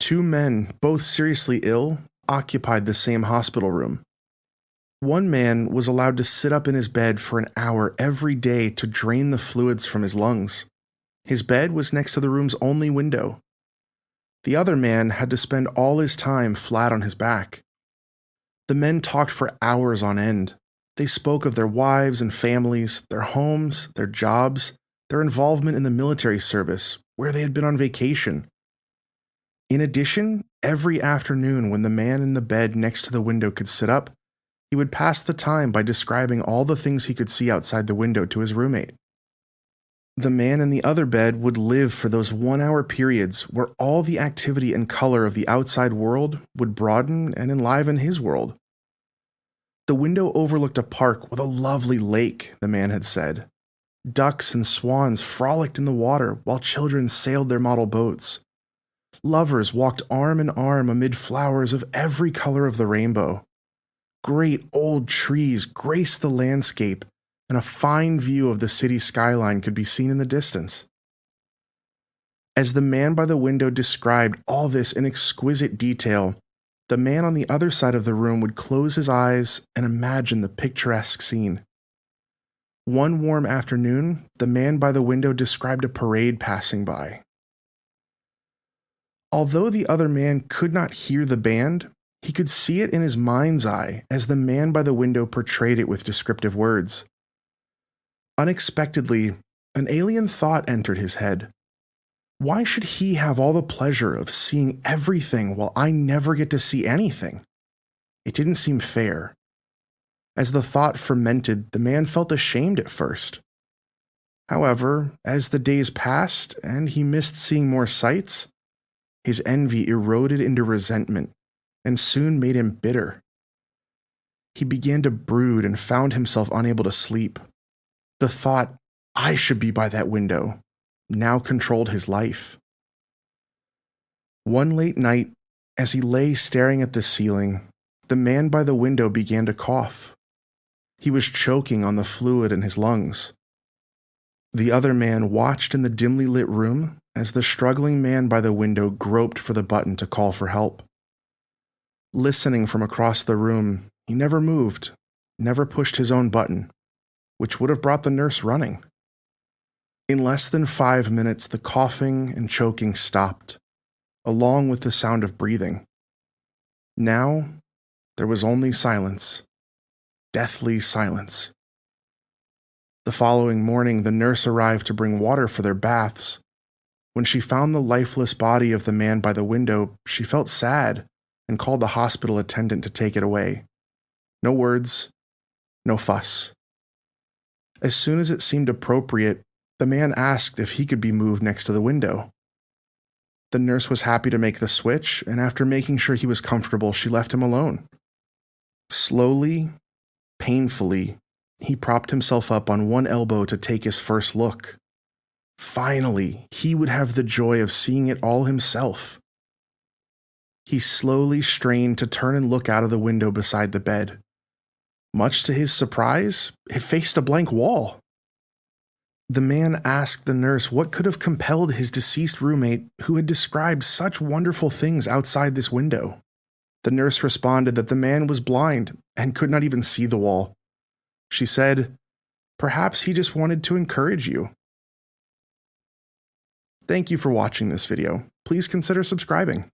Two men, both seriously ill, occupied the same hospital room. One man was allowed to sit up in his bed for an hour every day to drain the fluids from his lungs. His bed was next to the room's only window. The other man had to spend all his time flat on his back. The men talked for hours on end. They spoke of their wives and families, their homes, their jobs, their involvement in the military service, where they had been on vacation. In addition, every afternoon when the man in the bed next to the window could sit up, he would pass the time by describing all the things he could see outside the window to his roommate. The man in the other bed would live for those 1-hour periods where all the activity and color of the outside world would broaden and enliven his world. The window overlooked a park with a lovely lake, the man had said. Ducks and swans frolicked in the water while children sailed their model boats. Lovers walked arm in arm amid flowers of every color of the rainbow. Great old trees graced the landscape, and a fine view of the city skyline could be seen in the distance. As the man by the window described all this in exquisite detail, the man on the other side of the room would close his eyes and imagine the picturesque scene. One warm afternoon, the man by the window described a parade passing by. Although the other man could not hear the band, he could see it in his mind's eye as the man by the window portrayed it with descriptive words. Unexpectedly, an alien thought entered his head. Why should he have all the pleasure of seeing everything while I never get to see anything? It didn't seem fair. As the thought fermented, the man felt ashamed at first. However, as the days passed and he missed seeing more sights, his envy eroded into resentment and soon made him bitter. He began to brood and found himself unable to sleep. The thought, I should be by that window, now controlled his life. One late night, as he lay staring at the ceiling, the man by the window began to cough. He was choking on the fluid in his lungs. The other man watched in the dimly lit room as the struggling man by the window groped for the button to call for help. Listening from across the room, he never moved, never pushed his own button, which would have brought the nurse running. In less than 5 minutes, the coughing and choking stopped, along with the sound of breathing. Now, there was only silence, deathly silence. The following morning, the nurse arrived to bring water for their baths. When she found the lifeless body of the man by the window, she felt sad and called the hospital attendant to take it away. No words, no fuss. As soon as it seemed appropriate, the man asked if he could be moved next to the window. The nurse was happy to make the switch, and after making sure he was comfortable, she left him alone. Slowly, painfully, he propped himself up on one elbow to take his first look. Finally, he would have the joy of seeing it all himself. He slowly strained to turn and look out of the window beside the bed. Much to his surprise, it faced a blank wall. The man asked the nurse what could have compelled his deceased roommate, who had described such wonderful things outside this window. The nurse responded that the man was blind and could not even see the wall. She said, "Perhaps he just wanted to encourage you." Thank you for watching this video. Please consider subscribing.